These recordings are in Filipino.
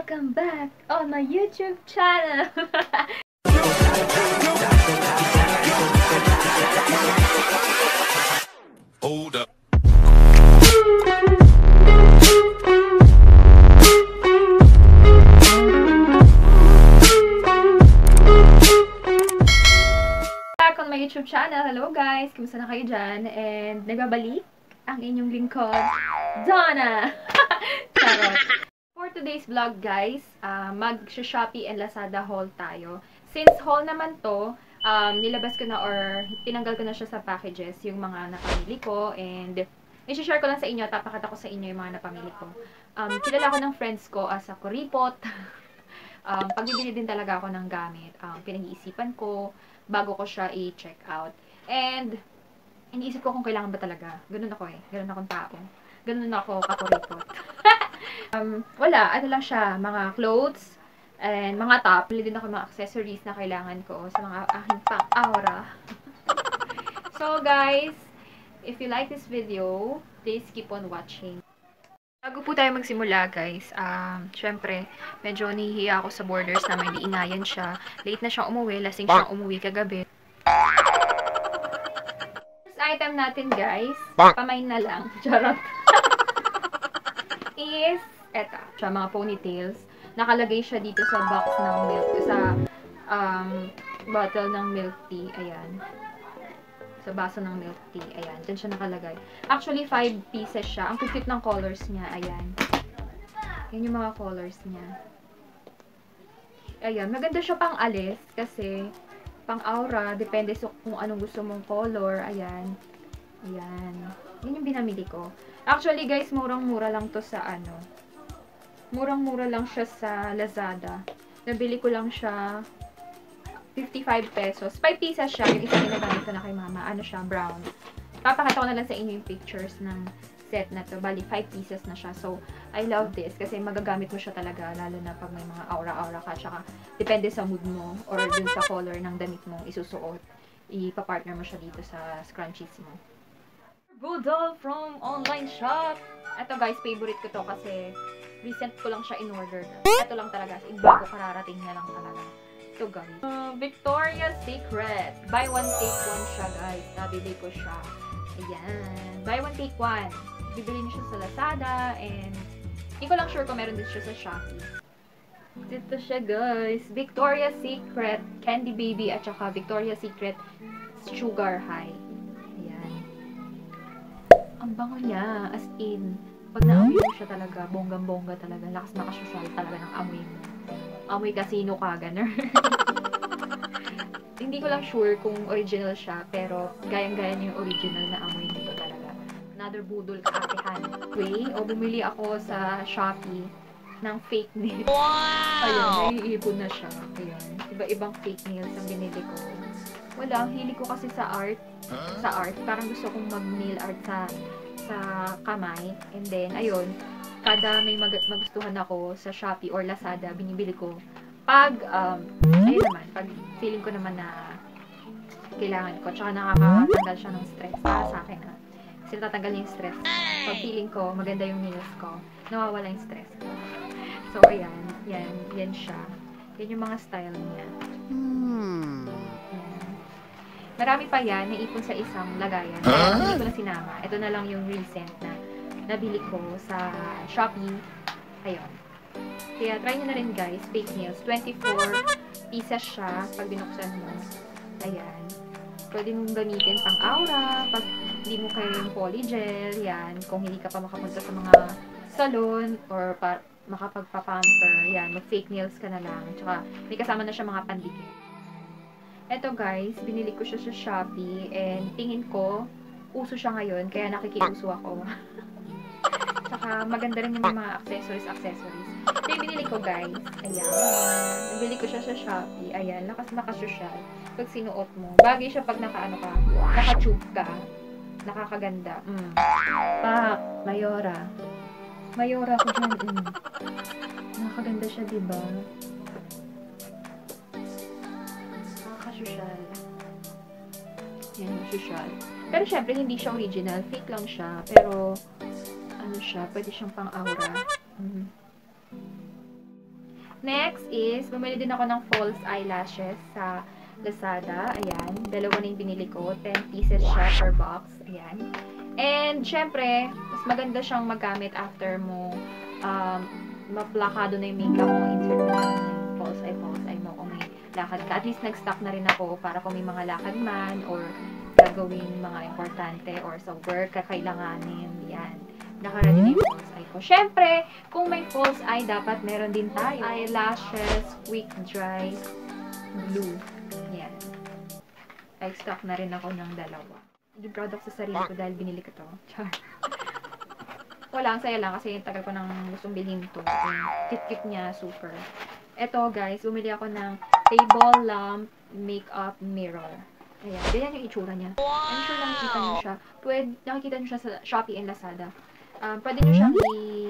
Welcome back on my YouTube channel! Hold up. Back on my YouTube channel. Hello guys! Kumusta na kayo dyan? And nagbabalik ang inyong lingkod, Donna! Charot! For today's vlog guys, mag-Shopee and Lazada haul tayo. Since haul naman to, nilabas ko na or tinanggal ko na siya sa packages yung mga napamili ko and i-share ko lang sa inyo, papakita ko sa inyo yung mga napamili ko. Kilala ko ng friends ko as a kuripot. Pagbibili din talaga ako ng gamit. Pinag-iisipan ko bago ko siya i-check out. And iniisip ko kung kailangan ba talaga. Ganun ako eh. Ganun akong tao. Ganun ako kakuripot. Wala, ano lang siya, mga clothes and mga top. Pili din ako mga accessories na kailangan ko sa mga aking pang-aura. So guys, if you like this video, please keep on watching. Bago po tayo magsimula guys, syempre, medyo nahihiya ako sa Borders na may diingayan siya. Late na siyang umuwi, lasing siyang umuwi kagabi. First item natin guys, pamain na lang, charot. Is, eto, siya mga ponytails. Nakalagay siya dito sa box ng milk, sa bottle ng milk tea, ayan. Sa baso ng milk tea, ayan. Diyan siya nakalagay. Actually, 5 pieces siya. Ang cute ng colors niya, ayan. Yan yung mga colors niya. Ayan, maganda siya pang alis, kasi pang aura, depende sa kung anong gusto mong color, ayan. Ayan. Yan yung binamili ko. Actually, guys, murang-mura lang to sa ano. Murang-mura lang siya sa Lazada. Nabili ko lang siya 55 pesos. 5 pieces siya. Yung isa ginagamit ko na kay mama. Ano siya? Brown. Papakita ko na lang sa inyo yung pictures ng set na to. Bali, 5 pieces na siya. So, I love this. Kasi magagamit mo siya talaga. Lalo na pag may mga aura-aura ka. Tsaka, depende sa mood mo. Or dun sa color ng damit mong isusuot. Ipapartner mo siya dito sa scrunchies mo. Boodle from online shop. Ito guys, favorite ko to kasi recent ko lang siya in-order. Ito lang talaga. Bago kararating na lang talaga. Ito guys. Victoria's Secret. Buy one, take one siya guys. Nabili ko siya. Ayan. Buy one, take one. Bibili niyo siya sa Lazada and hindi ko lang sure kung meron din siya sa Shopee. Dito siya guys. Victoria's Secret Candy Baby at saka Victoria's Secret Sugar High. Ayan. Ang bango niya. As in, pag naamoy mo siya talaga, bonggang-bongga talaga. Lakas makasosyal talaga ng amoy mo. Amoy casino ka, gano'n. Hindi ko lang sure kung original siya, pero gayang-gaya niya yung original na amoy nito talaga. Another budol kaakihan. Anyway, bumili ako sa Shopee ng fake nails. Wow! Ayun, naiipon na siya. Ayun. Iba-ibang fake nails ang binili ko. Wala, hilig ko kasi sa art. Sa art. Parang gusto kong mag-nail art sa kamay. And then, ayun, kada may magustuhan ako sa Shopee or Lazada, binibili ko. Pag, ayun naman, pag feeling ko naman na kailangan ko, tsaka nakakatanggal siya ng stress para sa akin, ha. Kasi natatanggal yung stress. Pag feeling ko, maganda yung nails ko, nawawala yung stress ko. So, ayan, yan siya. Yan yung mga style niya. Marami pa yan, naipon sa isang lagayan. Kaya hindi ko na sinama. Ito na lang yung recent na nabili ko sa Shopee. Ayun. Kaya try nyo na rin guys, fake nails. 24 pieces siya pag binuksan mo. Ayan. Pwede mong gamitin pang aura, pag hindi mo kayo yung polygel, yan. Kung hindi ka pa makapunta sa mga salon or makapagpa-pamper, yan. Mag-fake nails ka na lang. Tsaka may kasama na siya mga pandikit. Eto guys, binili ko siya sa Shopee and tingin ko, uso siya ngayon, kaya nakikiuso ako. Tsaka maganda rin yung mga accessories. Ito yung binili ko guys. Ayan. Binili ko siya sa Shopee. Ayan, lakas-sosyal. Pag sinuot mo. Bagay siya pag naka-tube ka. Nakakaganda. Mayora. Mayora ko dyan. Nakakaganda siya, diba? Social. Yan, social. Pero syempre, hindi siya original. Fake lang siya. Pero, ano siya, pwede siyang pang-aura. Next is, bumili din ako ng false eyelashes sa Lazada. Ayan. Dalawa na yung binili ko. 10 pieces siya per box. Ayan. And, syempre, mas maganda siyang magamit after mo maplakado na yung makeup mo. Insert mo na yung false eye mo kung may lakad ka. At least nag-stock na rin ako para kung may mga lakad man or gagawin mga importante or sa work, kakailanganin. Yan. Naka-ready na yung false eye ko. Syempre, kung may false eye, dapat meron din tayo. Eyelashes, quick dry, glue. Yan. Nag-stock na rin ako ng dalawa. Hindi proud ako sa sarili ko dahil binili ko to. Char. Wala, ang saya lang kasi yung tagal ko nang gustong bilhin to. Cute-cute niya, super. Eto guys, bumili ako ng table lamp makeup mirror. Ayan, ganyan yung itsura niya. I'm sure nakikita niyo siya. Nakikita niyo siya sa Shopee and Lazada. Pwede niyo siyang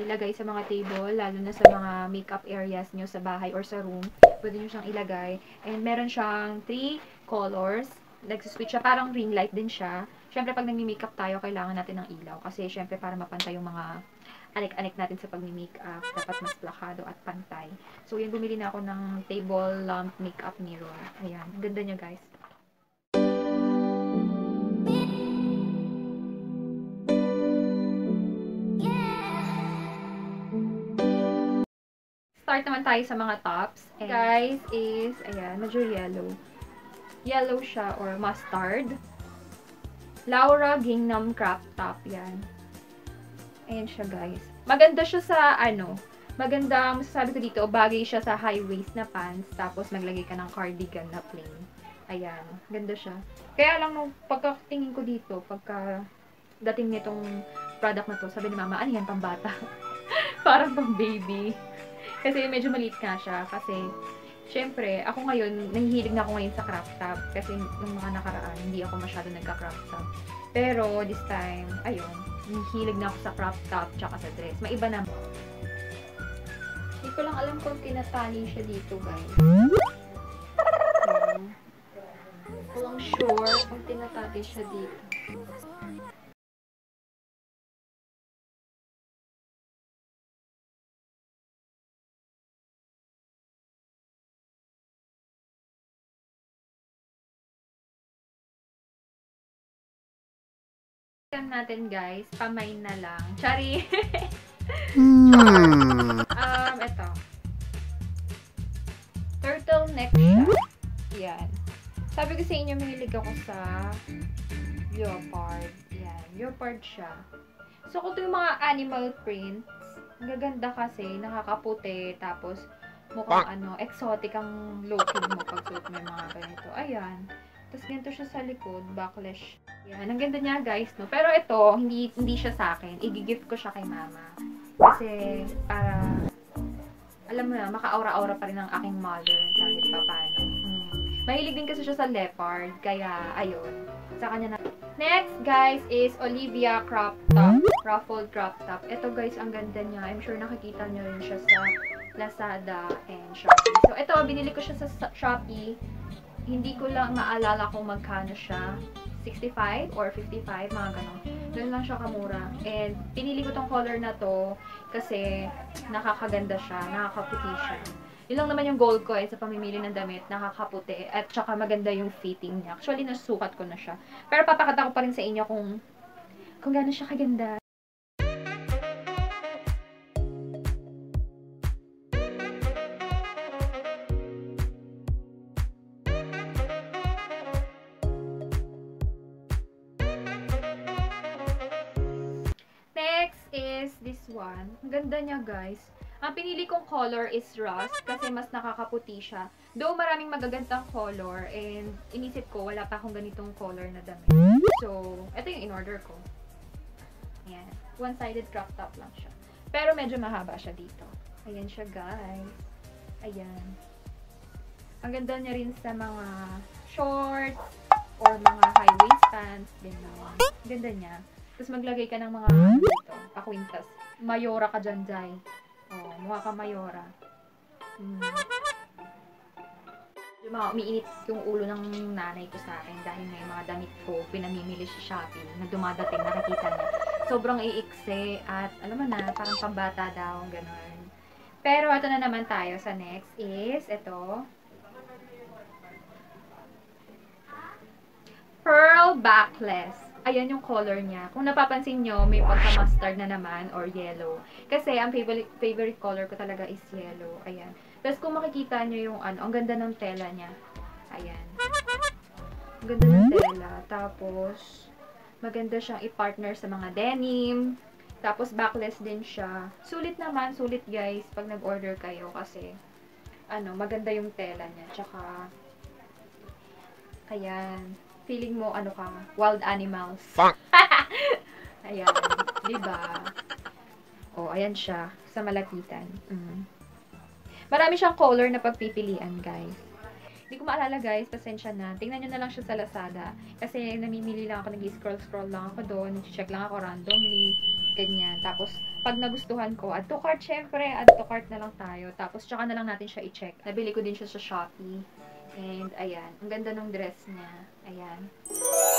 ilagay sa mga table, lalo na sa mga makeup areas niyo sa bahay or sa room. Pwede niyo siyang ilagay. And meron siyang 3 colors. Nag-switch siya, parang ring light din siya. Siyempre, pag nagmi-makeup tayo, kailangan natin ng ilaw. Kasi, siyempre, para mapantay yung mga anik-anik natin sa pagmi-makeup, dapat mas plakado at pantay. So, yan, bumili na ako ng table lamp makeup mirror. Ayan, ganda niya, guys. Start naman tayo sa mga tops. And guys, is, ayan, medyo yellow. Yellow siya, or mustard. Laura Gingham crop top, yan. Ayan siya, guys. Maganda siya sa, maganda, masasabi ko dito, bagay siya sa high waist na pants, tapos maglagay ka ng cardigan na plain. Ayan, ganda siya. Kaya lang, nung pagkatingin ko dito, pagka dating nitong product na to, sabi ni mama, ano yan, pambata? Parang pang baby. Kasi medyo maliit nga siya, kasi syempre, ako ngayon, nahihilig na ako ngayon sa crop top. Kasi nung mga nakaraan, hindi ako masyado nagka-crop top. Pero, this time, ayun, nahihilig na ako sa crop top tsaka sa dress. Maiba na. Hindi ko lang alam kung tinatali siya dito, guys. Hindi ko lang sure kung tinatali siya dito. Natin guys, pamay na lang. Chari! Ito. Turtleneck siya. Yan. Sabi ko sa inyo, mahilig ako sa leopard. Yan. Leopard siya. So, kung ito yung mga animal prints, gaganda kasi, nakakaputi, tapos mukhang exotic ang look-in mo pag suot mo yung mga ganito. Ayan. Tapos ganito siya sa likod, backlash. Yan, ang ganda niya guys, no? Pero ito, hindi siya sa akin. I-gift ko siya kay mama. Kasi, para, alam mo na, maka-aura-aura pa rin ang aking mother kahit pa paano. Mahilig din kasi siya sa leopard, kaya, ayun. Sa kanya na. Next, guys, is Olivia crop top. Ruffled crop top. Ito guys, ang ganda niya. I'm sure nakikita niyo rin siya sa Lazada and Shopee. So, ito, binili ko siya sa Shopee. Hindi ko lang maalala kung magkano siya. 65 or 55, mga ganon. Doon lang siya kamura. And, pinili ko tong color na to kasi nakakaganda siya, nakakaputi siya. Yun lang naman yung goal ko sa pamimili ng damit, nakakaputi. At saka maganda yung fitting niya. Actually, nasukat ko na siya. Pero papakita ko pa rin sa inyo kung gano'n siya kaganda. Is this one. Ang ganda niya, guys. Ang pinili kong color is rust kasi mas nakakaputi siya. Though maraming magagandang color and inisip ko wala pa akong ganitong color na damit. So, ito yung in-order ko. Ayan. One-sided crop top lang siya. Pero medyo mahaba siya dito. Ayan siya, guys. Ayan. Ang ganda niya rin sa mga shorts or mga high-waist pants. Ganda. Ganda niya. Tapos maglagay ka ng mga dito, pakwintas. Mayora ka dyan, Jai. Oh, mukha ka Mayora. Yung mga umiinit yung ulo ng nanay ko sa akin dahil may mga damit ko pinamimili sa Shopee na dumadating, nakikita niya. Sobrang iikse at alam mo na, parang pambata daw, gano'n. Pero ito na naman tayo sa next is ito. Pearl backless. Ayan yung color niya. Kung napapansin nyo, may pagka-mustard na naman or yellow. Kasi ang favorite color ko talaga is yellow. Ayan. Tapos kung makikita nyo yung ano, ang ganda ng tela niya. Ayan. Ang ganda ng tela. Tapos, maganda siyang i-partner sa mga denim. Tapos, backless din siya. Sulit naman, sulit guys, pag nag-order kayo kasi, ano, maganda yung tela niya. Tsaka, ayan. Feeling mo, ano ka, wild animals. Ayan. Diba? O, ayan siya. Sa malapitan. Marami siyang color na pagpipilian, guys. Hindi ko maalala, guys. Pasensya na. Tingnan nyo na lang siya sa Lazada. Kasi namimili lang ako, nag-scroll-scroll lang ako doon. Nag-check lang ako randomly. Ganyan. Tapos, pag nagustuhan ko, add to cart, syempre. Add to cart na lang tayo. Tapos, tsaka na lang natin siya i-check. Nabili ko din siya sa Shopee. And, ayan. Ang ganda ng dress niya. Ayan.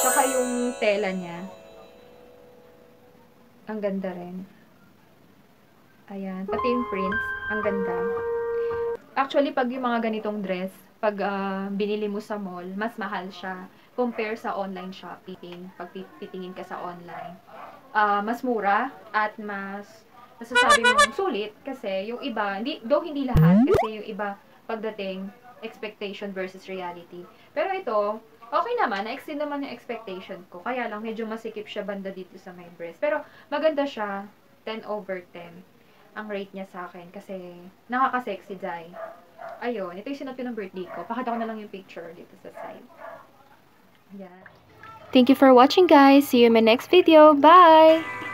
Tsaka yung tela niya. Ang ganda rin. Ayan. Pati yung prints. Ang ganda. Actually, pag yung mga ganitong dress, pag binili mo sa mall, mas mahal siya compare sa online shopping. Pag titingin ka sa online. Mas mura at mas masasabi mong sulit kasi yung iba, hindi lahat, kasi yung iba pagdating expectation versus reality. Pero ito, okay naman, na-exceed naman yung expectation ko. Kaya lang, medyo masikip siya banda dito sa my breast. Pero maganda siya, 10/10 ang rate niya sa akin kasi nakaka-sexy, Jai. Ayun, ito yung sinuot ko ng birthday ko. Pakita ko na lang yung picture dito sa side. Yan. Thank you for watching, guys. See you in my next video. Bye!